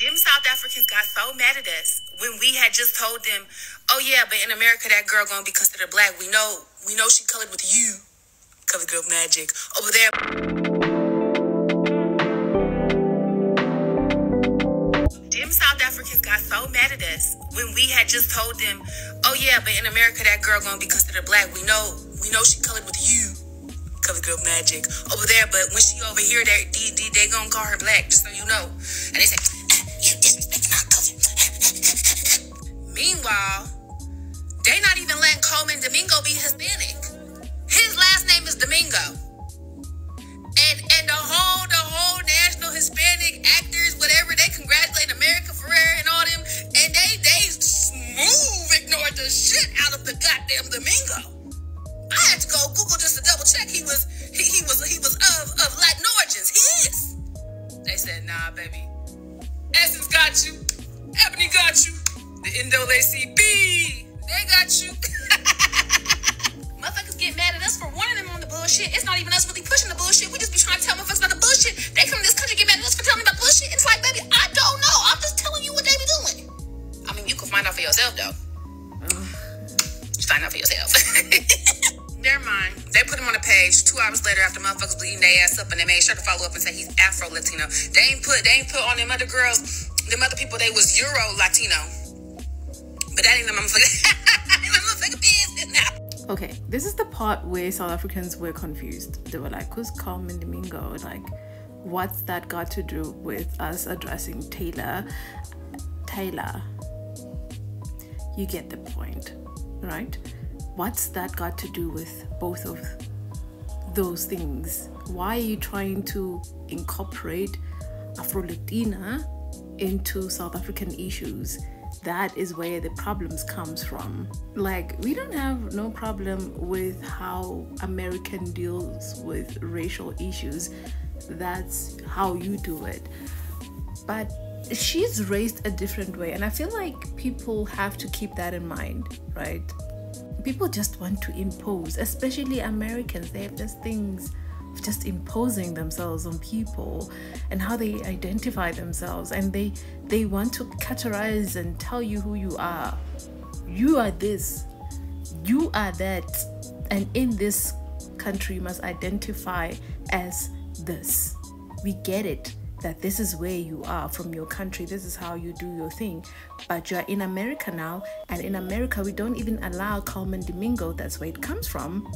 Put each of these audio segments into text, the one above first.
Them South Africans got so mad at us when we had just told them, oh yeah, but in America that girl gonna be considered black. We know she colored with you. Color girl magic. Over there. Them South Africans got so mad at us when we had just told them, oh yeah, but in America that girl gonna be considered black. We know she colored with you. Color girl magic. Over there, but when she over here, they gonna call her black, just so you know. And they say, you disrespecting our culture. Meanwhile, they not even letting Coleman Domingo be Hispanic. His last name is Domingo. And the whole national Hispanic actors, whatever, they congratulate America Ferrera and all them, and they smooth ignored the shit out of the goddamn Domingo. I had to go Google just to double check he was of Latin origins. He is. They said, nah, baby. Essence got you. Ebony got you. The NAACP, they got you. Motherfuckers get mad at us for warning them on the bullshit. It's not even us really pushing the bullshit. We just be trying to tell motherfuckers about the bullshit. They come to this country get mad at us for telling them about bullshit. It's like, baby, I don't know. I'm just telling you what they be doing. I mean, you can find out for yourself, though. Just find out for yourself. Never mind. They put him on the page 2 hours later after motherfuckers bleeding their ass up, and they made sure to follow up and say he's Afro-Latino. They ain't put on them other girls, them other people, they was Euro-Latino. But that ain't the motherfucking business now. Okay, this is the part where South Africans were confused. They were like, who's Coleman Domingo? Like, what's that got to do with us addressing Tyla? You get the point, right? What's that got to do with both of those things? Why are you trying to incorporate Afro-Latina into South African issues? That is where the problems comes from. Like, we don't have no problem with how American deals with racial issues. That's how you do it. But she's raised a different way, and I feel like people have to keep that in mind, right? People just want to impose, especially Americans. They have just things of just imposing themselves on people and how they identify themselves, and they want to categorize and tell you who you are. You are this, you are that, and in this country you must identify as this. We get it, that this is where you are from your country, this is how you do your thing, but you're in America now, and in America we don't even allow Coleman Domingo. That's where it comes from.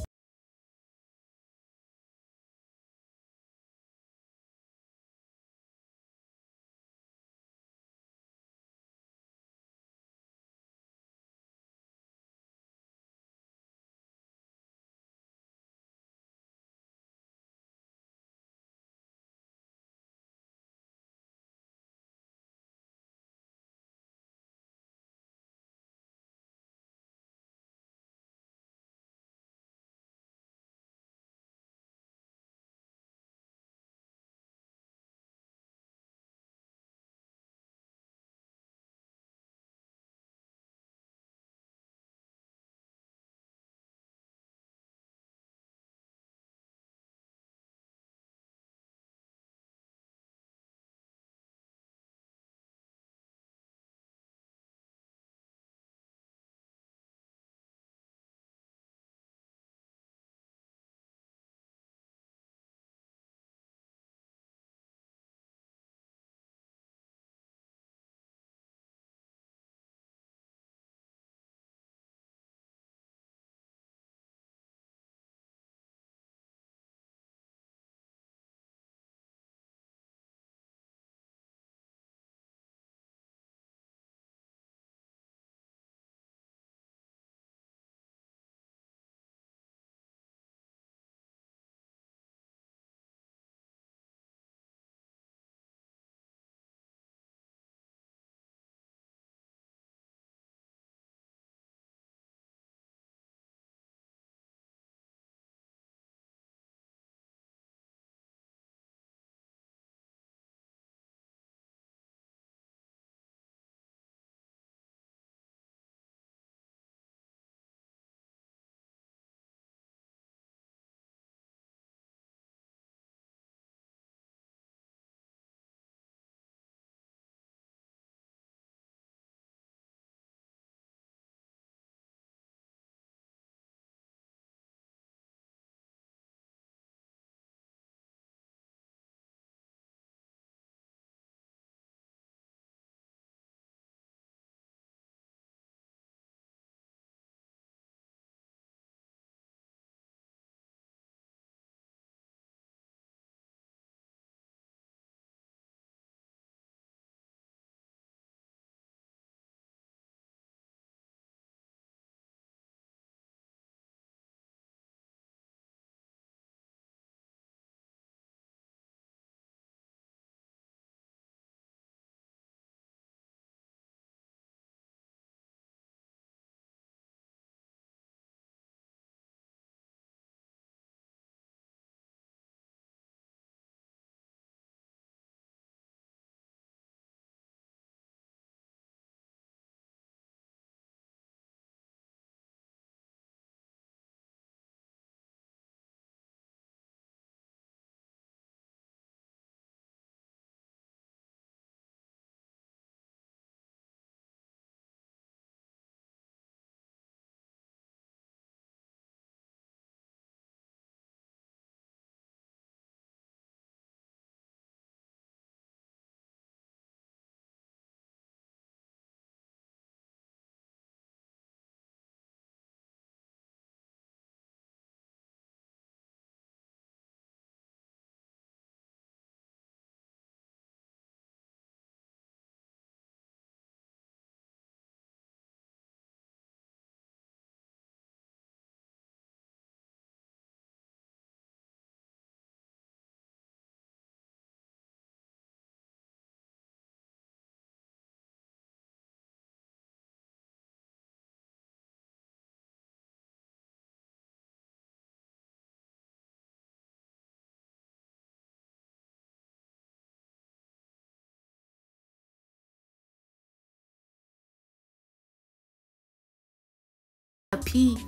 P.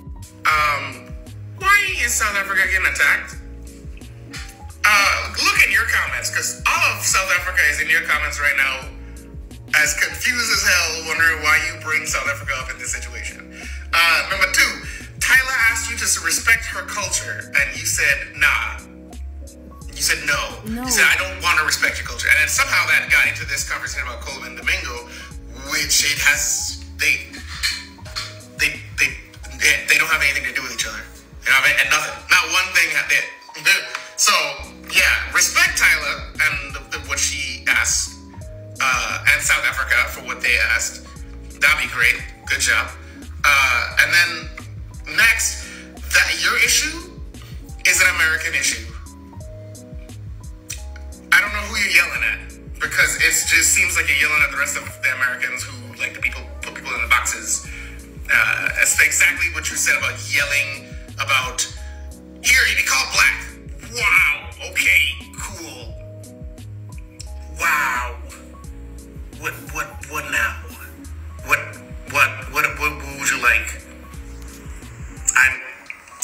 Why is South Africa getting attacked? Look in your comments, because all of South Africa is in your comments right now, as confused as hell, wondering why you bring South Africa up in this situation. Number 2, Tyla asked you to respect her culture, and you said, nah. You said no. You said, I don't want to respect your culture. And then somehow that got into this conversation about Coleman Domingo, which it has, they don't have anything to do with each other. You know what I mean? And nothing. Not one thing did. So, yeah, respect Tyla and what she asked, and South Africa for what they asked. That'd be great. Good job. And then next, that your issue is an American issue. I don't know who you're yelling at, because it just seems like you're yelling at the rest of the Americans who like to put people in the boxes. It's exactly what you said about yelling about, here, you be called black. Wow, okay, cool. Wow. What now? What would you like?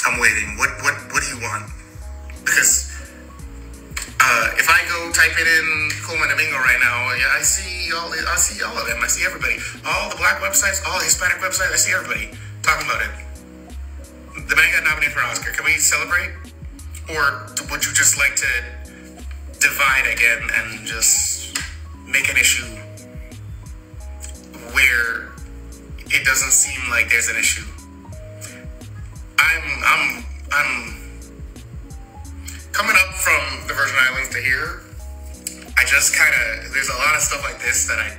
I'm waiting. What do you want? Because if I go type it in Coleman Domingo right now, I see all of them. I see everybody. All the black websites, all the Hispanic websites, I see everybody talking about it. The man got nominated for an Oscar. Can we celebrate? Or would you just like to divide again and just make an issue where it doesn't seem like there's an issue? I'm coming up from the Virgin Islands to here. I just there's a lot of stuff like this that I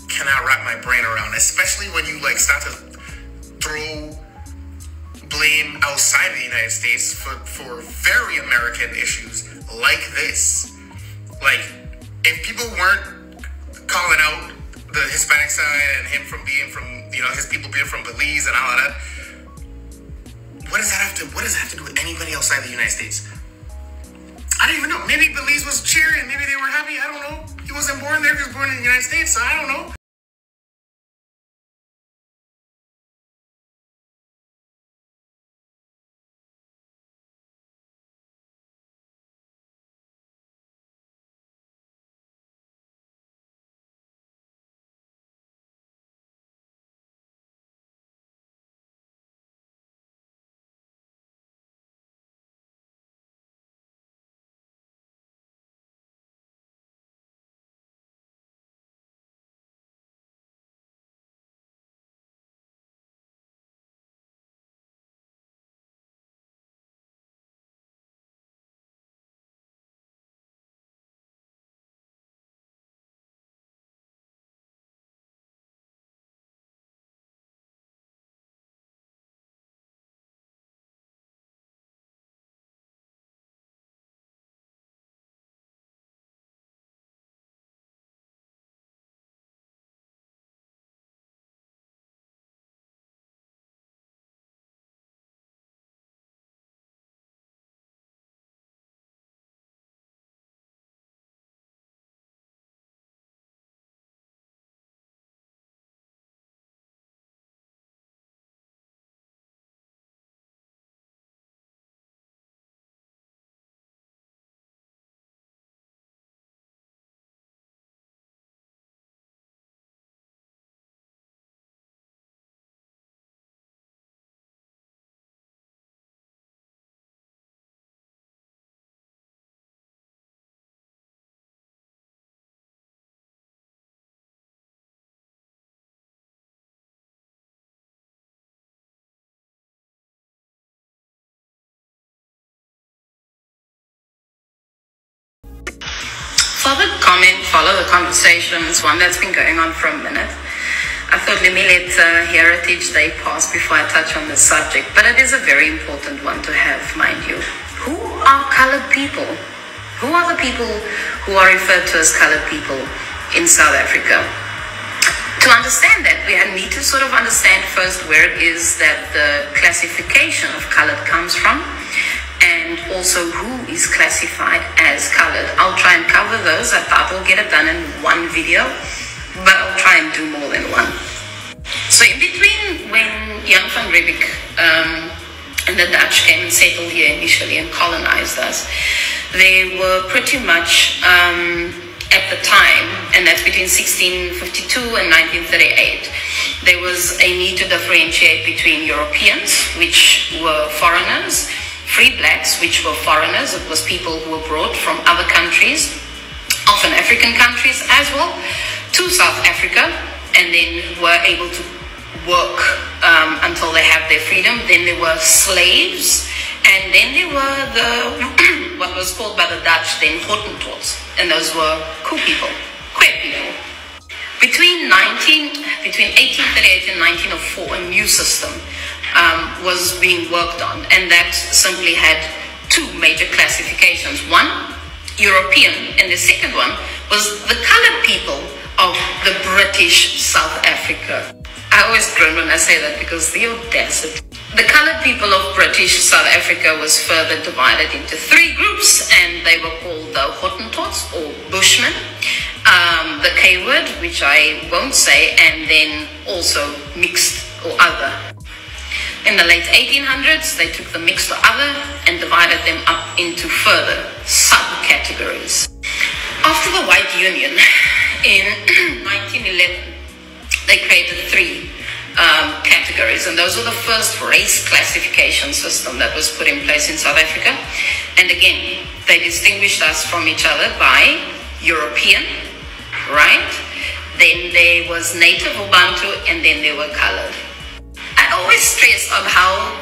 cannot wrap my brain around, especially when you like start to throw blame outside the United States for very American issues like this. Like, if people weren't calling out the Hispanic side and him from being from, his people being from Belize and all of that, what does that have to do with anybody outside the United States? I don't even know. Maybe Belize was cheering. Maybe they were happy. I don't know. He wasn't born there. He was born in the United States, so I don't know. Follow the conversation. It's one that's been going on for a minute. I thought, let me let Heritage Day pass before I touch on this subject, but it is a very important one to have, mind you. Who are colored people? Who are the people who are referred to as colored people in South Africa? To understand that, we need to sort of understand first where it is that the classification of colored comes from, and also who is classified as colored. I'll try and cover those. I thought we'll get it done in one video, but I'll try and do more than one. So So in between, when Jan van Riebeeck and the Dutch came and settled here initially and colonized us, they were pretty much at the time, and that's between 1652 and 1938, there was a need to differentiate between Europeans, which were foreigners, free blacks, which were foreigners. It was people who were brought from other countries, often African countries as well, to South Africa, and then were able to work until they have their freedom. Then there were slaves, and then there were the what was called by the Dutch then Hottentots, and those were queer people. Between 1838 and 1904, a new system was being worked on, and that simply had two major classifications. One, European, and the second one was the colored people of the British South Africa. I always grin when I say that because the audacity. The colored people of British South Africa was further divided into three groups, and they were called the Hottentots or Bushmen, the K word, which I won't say, and then also mixed or other. In the late 1800s, they took the mixed or other and divided them up into further subcategories. After the White Union in 1911, they created three categories, and those were the first race classification system that was put in place in South Africa. And again, they distinguished us from each other by European, right? Then there was Native or Bantu, and then there were colored. I always stress on how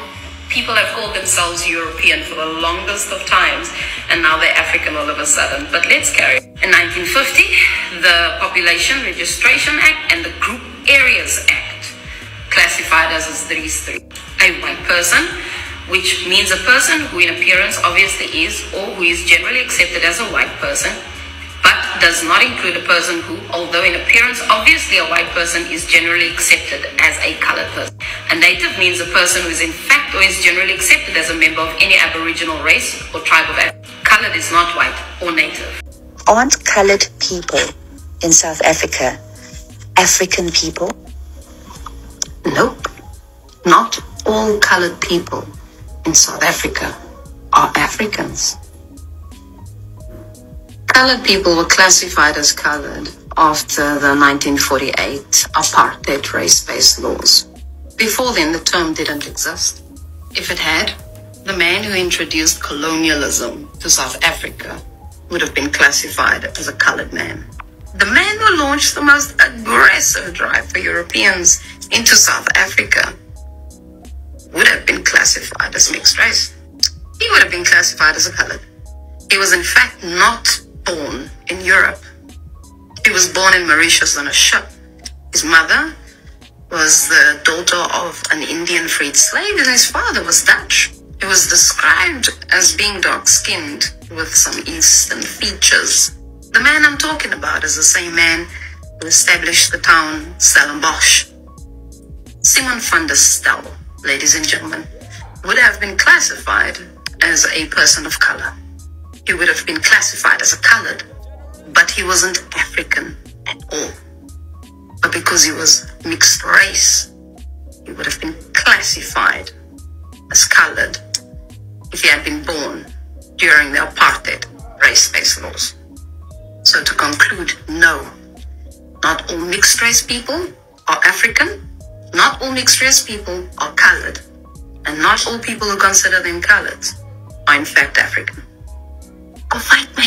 people have called themselves European for the longest of times, and now they're African all of a sudden. But let's carry. In 1950, the Population Registration Act and the Group Areas Act classified us as these three. A white person, which means a person who in appearance obviously is or who is generally accepted as a white person, but does not include a person who, although in appearance obviously a white person, is generally accepted as a colored person. A native means a person who is in fact or is generally accepted as a member of any Aboriginal race or tribe of Africa. Colored is not white or native. Aren't colored people in South Africa African people? Nope. Not all colored people in South Africa are Africans. Colored people were classified as colored after the 1948 apartheid race-based laws. Before then, the term didn't exist. If it had, the man who introduced colonialism to South Africa would have been classified as a colored man. The man who launched the most aggressive drive for Europeans into South Africa would have been classified as mixed race. He would have been classified as a colored. He was in fact not born in Europe. He was born in Mauritius on a ship. His mother was the daughter of an Indian freed slave, and his father was Dutch. He was described as being dark-skinned with some Eastern features. The man I'm talking about is the same man who established the town Stellenbosch. Simon van der Stel, ladies and gentlemen, would have been classified as a person of color. He would have been classified as a colored, but he wasn't African at all. But because he was mixed race, he would have been classified as colored if he had been born during the apartheid race-based laws. So to conclude, no, not all mixed race people are African, not all mixed race people are colored, and not all people who consider them colored are in fact African. Go fight me.